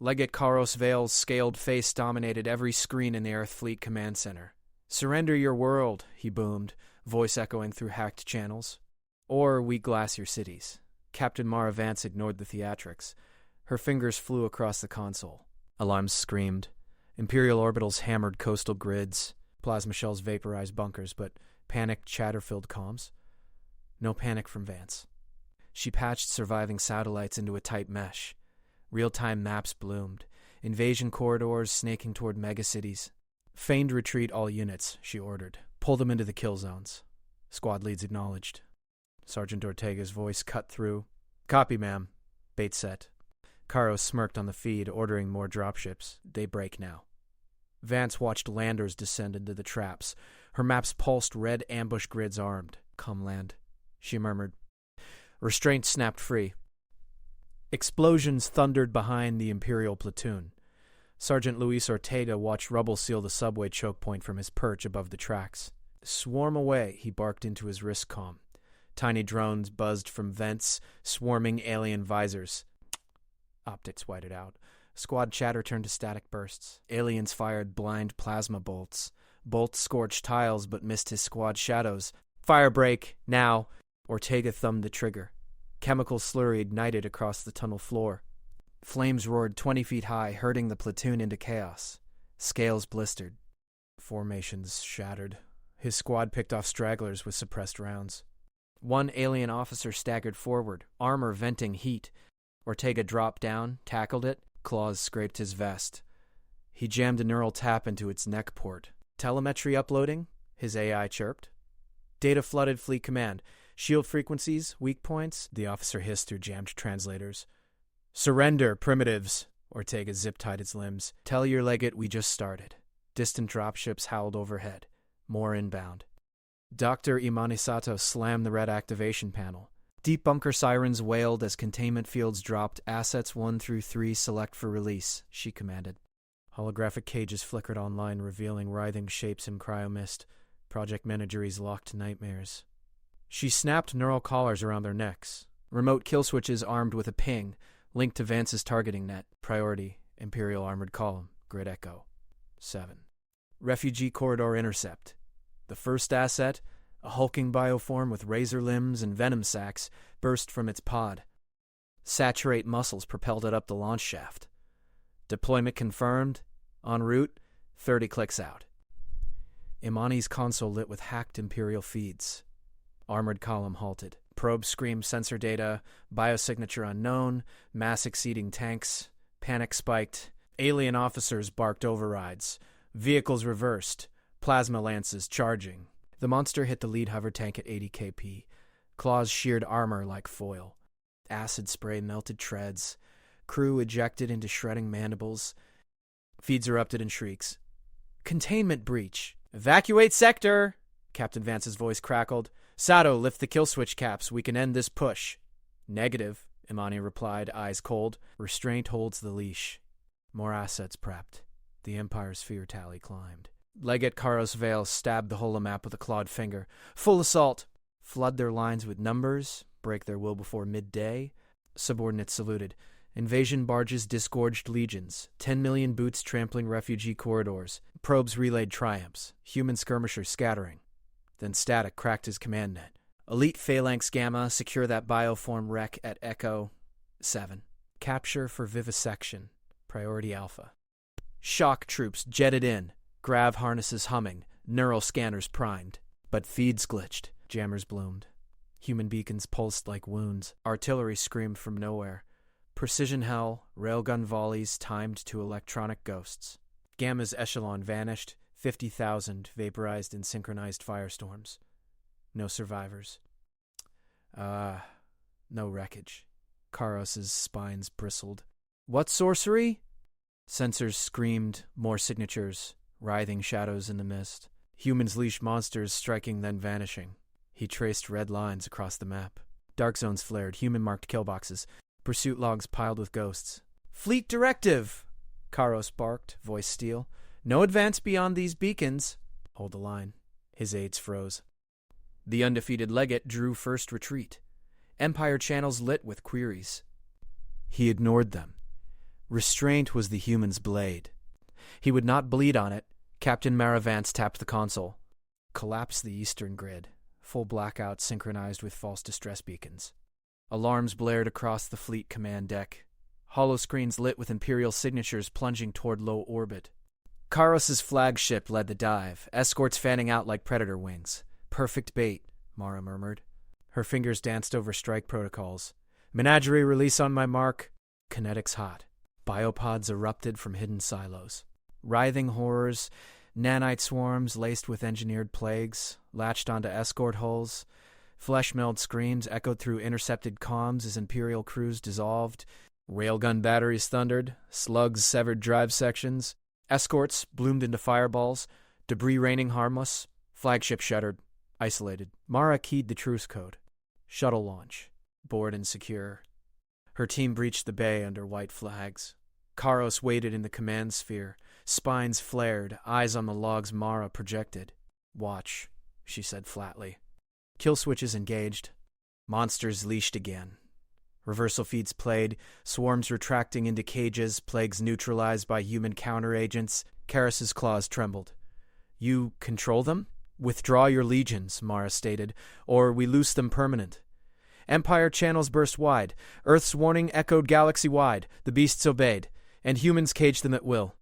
Legate Karos Vale's scaled face dominated every screen in the Earth Fleet Command Center. "Surrender your world," he boomed, voice echoing through hacked channels. "Or we glass your cities." Captain Mara Vance ignored the theatrics. Her fingers flew across the console. Alarms screamed. Imperial orbitals hammered coastal grids. Plasma shells vaporized bunkers, but panicked, chatter-filled comms. No panic from Vance. She patched surviving satellites into a tight mesh. Real-time maps bloomed. Invasion corridors snaking toward megacities. "Feigned retreat all units," she ordered. "Pull them into the kill zones." Squad leads acknowledged. Sergeant Ortega's voice cut through. "Copy, ma'am." Bait set. Karos smirked on the feed, ordering more dropships. "They break now." Vance watched landers descend into the traps. Her maps pulsed red ambush grids armed. "Come land," she murmured. Restraint snapped free. Explosions thundered behind the Imperial platoon. Sergeant Luis Ortega watched rubble seal the subway choke point from his perch above the tracks. "Swarm away," he barked into his wrist comm. Tiny drones buzzed from vents, swarming alien visors. Optics whited out. Squad chatter turned to static bursts. Aliens fired blind plasma bolts. Bolts scorched tiles but missed his squad shadows. "Fire break, now!" Ortega thumbed the trigger. Chemical slurry ignited across the tunnel floor. Flames roared 20 feet high, herding the platoon into chaos. Scales blistered. Formations shattered. His squad picked off stragglers with suppressed rounds. One alien officer staggered forward, armor venting heat. Ortega dropped down, tackled it. Claws scraped his vest. He jammed a neural tap into its neck port. "Telemetry uploading?" his AI chirped. "Data flooded Fleet Command. Shield frequencies, weak points," the officer hissed through jammed translators. "Surrender, primitives," Ortega zip-tied its limbs. "Tell your legate we just started." Distant dropships howled overhead. More inbound. Dr. Imanisato slammed the red activation panel. Deep bunker sirens wailed as containment fields dropped. "Assets 1 through 3 select for release," she commanded. Holographic cages flickered online, revealing writhing shapes in cryomist. Project Manageries locked nightmares. She snapped neural collars around their necks. Remote kill switches armed with a ping, linked to Vance's targeting net. Priority, Imperial Armored Column, Grid Echo. 7. Refugee Corridor Intercept. The first asset, a hulking bioform with razor limbs and venom sacs, burst from its pod. Saturate muscles propelled it up the launch shaft. Deployment confirmed. En route, 30 clicks out. Imani's console lit with hacked Imperial feeds. Armored column halted. Probe screamed sensor data, biosignature unknown, mass exceeding tanks. Panic spiked. Alien officers barked overrides. Vehicles reversed. Plasma lances charging. The monster hit the lead hover tank at 80 kp. Claws sheared armor like foil. Acid spray melted treads. Crew ejected into shredding mandibles. Feeds erupted in shrieks. "Containment breach! Evacuate sector!" Captain Vance's voice crackled. "Sato, lift the kill switch caps. We can end this push." "Negative," Imani replied, eyes cold. "Restraint holds the leash." More assets prepped. The Empire's fear tally climbed. Legate Karos Vale stabbed the holomap with a clawed finger. "Full assault!" Flood their lines with numbers. Break their will before midday. Subordinates saluted. Invasion barges disgorged legions. 10 million boots trampling refugee corridors. Probes relayed triumphs. Human skirmishers scattering. Then Static cracked his command net. "Elite Phalanx Gamma, secure that bioform wreck at Echo 7. Capture for vivisection. Priority Alpha." Shock troops jetted in. Grav harnesses humming. Neural scanners primed. But feeds glitched. Jammers bloomed. Human beacons pulsed like wounds. Artillery screamed from nowhere. Precision hell, railgun volleys timed to electronic ghosts. Gamma's echelon vanished. 50,000 vaporized in synchronized firestorms. No survivors. No wreckage. Karos's spines bristled. "What sorcery?" Sensors screamed, more signatures, writhing shadows in the mist. Humans leash monsters striking then vanishing. He traced red lines across the map. Dark zones flared, human-marked kill boxes. Pursuit logs piled with ghosts. "Fleet directive!" Karos barked, voice steel. "No advance beyond these beacons." "Hold the line." His aides froze. The undefeated legate drew first retreat. Empire channels lit with queries. He ignored them. Restraint was the human's blade. He would not bleed on it. Captain Maravance tapped the console. Collapsed the eastern grid. Full blackout synchronized with false distress beacons. Alarms blared across the fleet command deck. Holoscreens lit with Imperial signatures plunging toward low orbit. Karos's flagship led the dive, escorts fanning out like predator wings. Perfect bait, Mara murmured. Her fingers danced over strike protocols. Menagerie release on my mark. Kinetics hot. Biopods erupted from hidden silos. Writhing horrors, nanite swarms laced with engineered plagues, latched onto escort hulls. Flesh-meld screams echoed through intercepted comms as Imperial crews dissolved. Railgun batteries thundered. Slugs severed drive sections. Escorts bloomed into fireballs. Debris raining harmless. Flagship shuttered. Isolated. Mara keyed the truce code. Shuttle launch. Bored and secure. Her team breached the bay under white flags. Karos waited in the command sphere. Spines flared, eyes on the logs Mara projected. Watch, she said flatly. Kill switches engaged. Monsters leashed again. Reversal feeds played, swarms retracting into cages, plagues neutralized by human counteragents. Karas's claws trembled. You control them? Withdraw your legions, Mara stated, or we loose them permanent. Empire channels burst wide. Earth's warning echoed galaxy-wide. The beasts obeyed, and humans caged them at will.